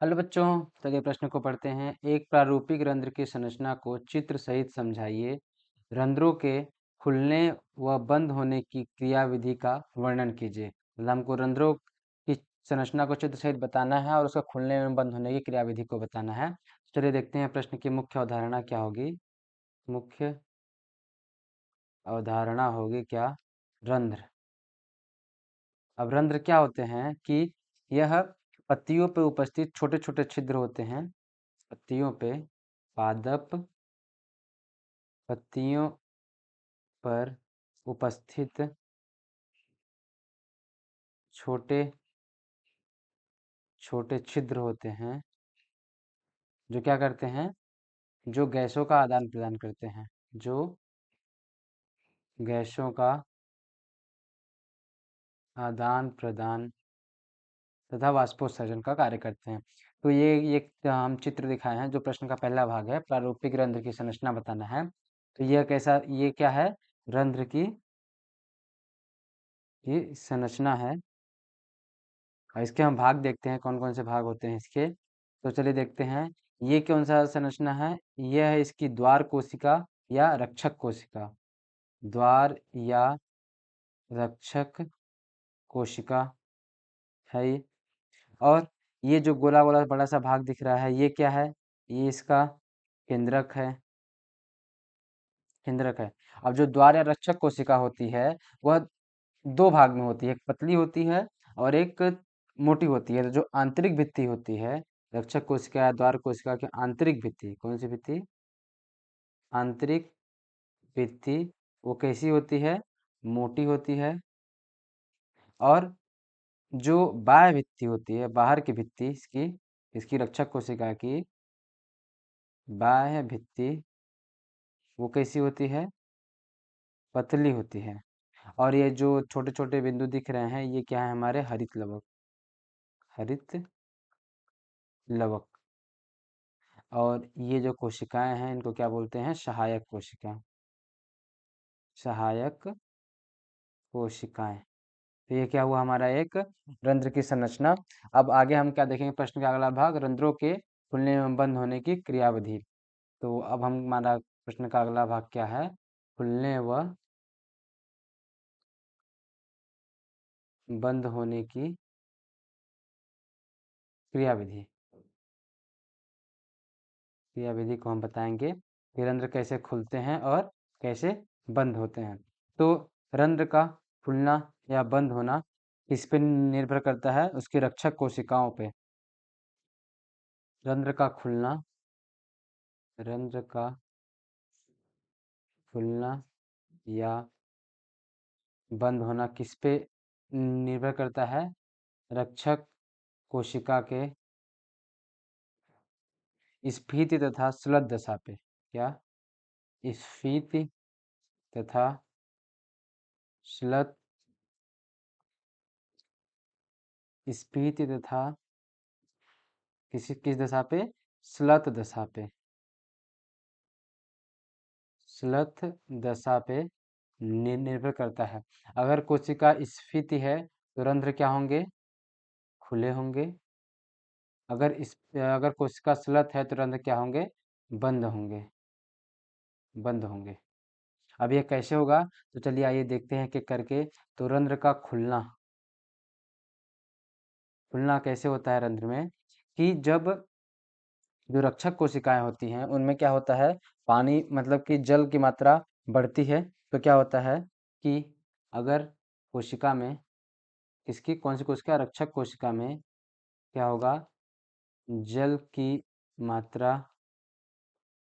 Hello बच्चों, चलिए प्रश्न को पढ़ते हैं। एक प्रारूपिक रंध्र की संरचना को चित्र सहित समझाइए। रंध्रों के खुलने व बंद होने की क्रियाविधि का वर्णन कीजिए। मतलब हमको रंध्रों की संरचना को चित्र सहित बताना है और उसका खुलने एवं बंद होने की क्रियाविधि को बताना है। चलिए देखते हैं प्रश्न की मुख्य अवधारणा क्या होगी। मुख्य अवधारणा होगी क्या? रंध्र। अब रंध्र क्या होते हैं कि यह पत्तियों पर उपस्थित छोटे छोटे छिद्र होते हैं। पत्तियों पे पादप पत्तियों पर उपस्थित छोटे छोटे छिद्र होते हैं जो क्या करते हैं, जो गैसों का आदान प्रदान करते हैं, जो गैसों का आदान प्रदान तथा वाष्पोत्सर्जन का कार्य करते हैं। तो ये हम चित्र दिखाए हैं। जो प्रश्न का पहला भाग है, प्रारूपिक रंध्र की संरचना बताना है। तो यह कैसा, ये क्या है? रंध्र की ये संरचना है और इसके हम भाग देखते हैं, कौन कौन से भाग होते हैं इसके। तो चलिए देखते हैं। ये कौन सा संरचना है? यह है इसकी द्वार कोशिका या रक्षक कोशिका। द्वार या रक्षक कोशिका है ये। और ये जो गोला गोला बड़ा सा भाग दिख रहा है, ये क्या है? ये इसका केंद्रक है। केंद्रक है। अब जो द्वार या रक्षक कोशिका होती है, वह दो भाग में होती है। एक पतली होती है और एक मोटी होती है। तो जो आंतरिक भित्ति होती है रक्षक कोशिका या द्वार कोशिका की आंतरिक भित्ति, कौन सी भित्ति? आंतरिक भित्ति। वो कैसी होती है? मोटी होती है। और जो बाह्य भित्ति होती है, बाहर की भित्ति इसकी इसकी रक्षक कोशिका की बाह्य भित्ति, वो कैसी होती है? पतली होती है। और ये जो छोटे छोटे बिंदु दिख रहे हैं, ये क्या है? हमारे हरित लवक। हरित लवक। और ये जो कोशिकाएं हैं, इनको क्या बोलते हैं? सहायक कोशिका। सहायक कोशिकाएं। तो ये क्या हुआ? हमारा एक रंध्र की संरचना। अब आगे हम क्या देखेंगे? प्रश्न का अगला भाग, रंध्रों के खुलने एवं बंद होने की क्रियाविधि। तो अब हम हमारा प्रश्न का अगला भाग क्या है? खुलने व बंद होने की क्रियाविधि। क्रियाविधि को हम बताएंगे कि रंध्र कैसे खुलते हैं और कैसे बंद होते हैं। तो रंध्र का खुलना या बंद होना किस पे निर्भर करता है? उसकी रक्षक कोशिकाओं पे। रंध्र का खुलना, रंध्र का खुलना या बंद होना किस पे निर्भर करता है? रक्षक कोशिका के स्फीति तथा श्लथ दशा पे। क्या? स्फीति तथा श्लथ, स्फीति तथा किस दशा पे? श्लथ दशा पे। श्लथ दशा पे निर्भर करता है। अगर कोशिका स्फीति है तो रंध्र क्या होंगे? खुले होंगे। अगर कोशिका श्लथ है तो रंध्र क्या होंगे? बंद होंगे। बंद होंगे। अब ये कैसे होगा? तो चलिए आइए देखते हैं कि करके। तो रंध्र का खुलना, खुलना कैसे होता है रंध्र में? कि जब जो रक्षक कोशिकाएं होती हैं उनमें क्या होता है? पानी, मतलब कि जल की मात्रा बढ़ती है। तो क्या होता है कि अगर कोशिका में, किसकी, कौन सी कोशिका? रक्षक कोशिका में क्या होगा? जल की मात्रा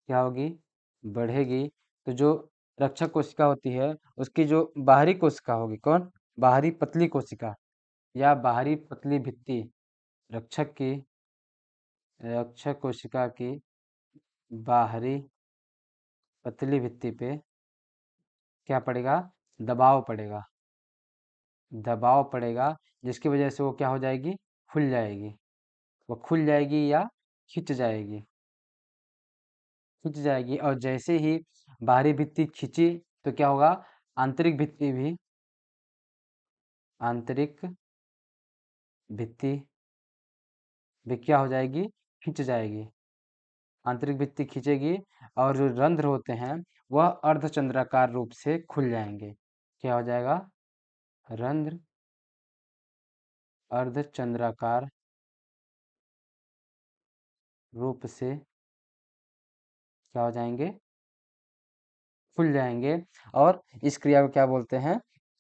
क्या होगी? बढ़ेगी। तो जो रक्षक कोशिका होती है उसकी जो बाहरी कोशिका होगी, कौन? बाहरी पतली कोशिका या बाहरी पतली भित्ति, रक्षक की रक्षक कोशिका की बाहरी पतली भित्ति पे क्या पड़ेगा? दबाव पड़ेगा। दबाव पड़ेगा जिसकी वजह से वो क्या हो जाएगी? खुल जाएगी। वो खुल जाएगी या खिंच जाएगी। खिंच जाएगी। और जैसे ही बाहरी भित्ति खिंची तो क्या होगा? आंतरिक भित्ति भी, आंतरिक भित्ति भी क्या हो जाएगी, खिंच जाएगी, आंतरिक भित्ति खिंचेगी और जो रंध्र होते हैं वह अर्धचंद्राकार रूप से खुल जाएंगे। क्या हो जाएगा, रंध्र अर्धचंद्राकार रूप से क्या हो जाएंगे, खुल जाएंगे। और इस क्रिया को क्या बोलते हैं,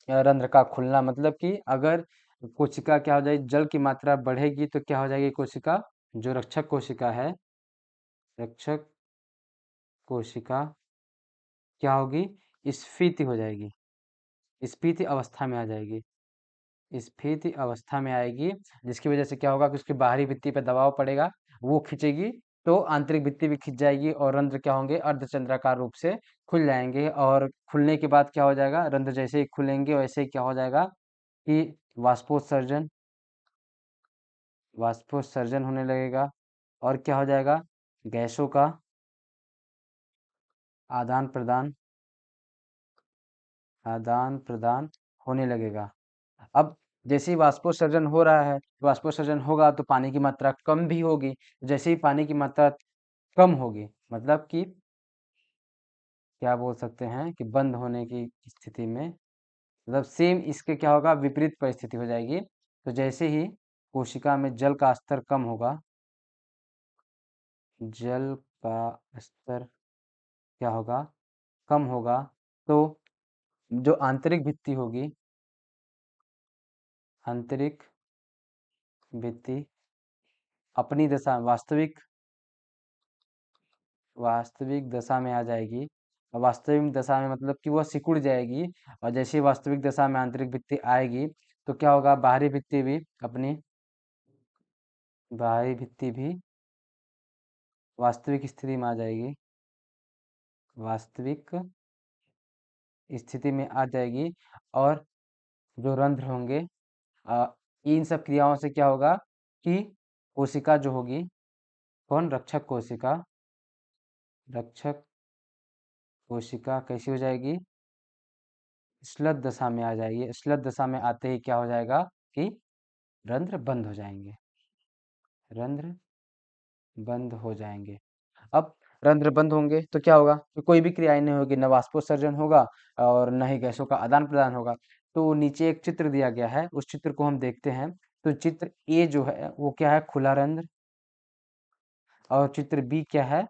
रंध्र का खुलना। मतलब कि अगर कोशिका क्या हो जाएगी, जल की मात्रा बढ़ेगी तो क्या हो जाएगी कोशिका, जो रक्षक कोशिका है, रक्षक कोशिका क्या होगी, स्फीति हो जाएगी, स्फीति अवस्था में आ जाएगी, स्फीति अवस्था में आएगी। जिसकी वजह से क्या होगा कि उसकी बाहरी भित्ति पे दबाव पड़ेगा, वो खींचेगी, तो आंतरिक भित्ति भी खिंच जाएगी और रंध्र क्या होंगे, अर्धचंद्राकार रूप से खुल जाएंगे। और खुलने के बाद क्या हो जाएगा, रंध्र जैसे ही खुलेंगे वैसे ही क्या हो जाएगा कि वाष्पोत्सर्जन, वाष्पोत्सर्जन होने लगेगा। और क्या हो जाएगा, गैसों का आदान प्रदान, आदान प्रदान होने लगेगा। अब जैसे ही वाष्पोत्सर्जन हो रहा है, वाष्पोत्सर्जन होगा तो पानी की मात्रा कम भी होगी। जैसे ही पानी की मात्रा कम होगी, मतलब कि क्या बोल सकते हैं कि बंद होने की स्थिति में, मतलब सेम इसके क्या होगा, विपरीत परिस्थिति हो जाएगी। तो जैसे ही कोशिका में जल का स्तर कम होगा, जल का स्तर क्या होगा, कम होगा, तो जो आंतरिक भित्ति होगी, आंतरिक भित्ति अपनी दशा, वास्तविक वास्तविक दशा में आ जाएगी। और वास्तविक दशा में मतलब कि वह सिकुड़ जाएगी। और जैसे ही वास्तविक दशा में आंतरिक भित्ति आएगी तो क्या होगा, बाहरी भित्ति भी अपनी, बाहरी भित्ति भी वास्तविक स्थिति में आ जाएगी, वास्तविक स्थिति में आ जाएगी। और जो रंध्र होंगे, अ, इन सब क्रियाओं से क्या होगा कि कोशिका जो होगी, कौन, रक्षक कोशिका, रक्षक कोशिका कैसी हो जाएगी, श्लथ दशा में आ जाएगी। श्लथ दशा में आते ही क्या हो जाएगा कि रंध्र बंद हो जाएंगे, रंध्र बंद हो जाएंगे। अब रंध्र बंद होंगे तो क्या होगा, तो कोई भी क्रियाएं नहीं होगी, न वाष्पोत्सर्जन होगा और न ही गैसों का आदान प्रदान होगा। तो नीचे एक चित्र दिया गया है, उस चित्र को हम देखते हैं। तो चित्र ए जो है वो क्या है, खुला रंध्र, और चित्र बी क्या है,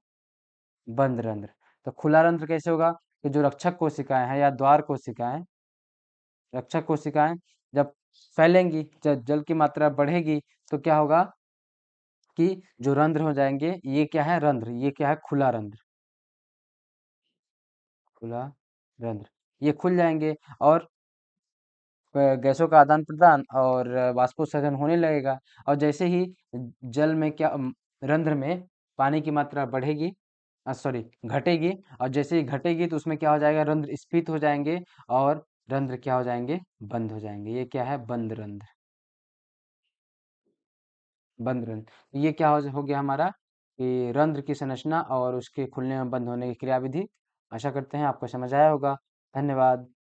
बंद रंध्र। तो खुला रंध्र कैसे होगा, कि जो रक्षक कोशिकाएं हैं या द्वार कोशिकाएं, रक्षक कोशिकाएं जब फैलेंगी, जब जल की मात्रा बढ़ेगी तो क्या होगा कि जो रंध्र हो जाएंगे, ये क्या है, रंध्र, ये क्या है, खुला रंध्र, खुला रंध्र, ये खुल जाएंगे। और गैसों का आदान प्रदान और वाष्पोत्सर्जन होने लगेगा। और जैसे ही जल में क्या, रंध्र में पानी की मात्रा बढ़ेगी, सॉरी घटेगी, और जैसे ही घटेगी तो उसमें क्या हो जाएगा, रंध्र स्फीत हो जाएंगे और रंध्र क्या हो जाएंगे, बंद हो जाएंगे। ये क्या है, बंद रंध्र, बंद रंध्र। तो ये क्या हो गया हमारा, कि रंध्र की संरचना और उसके खुलने में बंद होने की क्रियाविधि। आशा करते हैं आपको समझ आया होगा। धन्यवाद।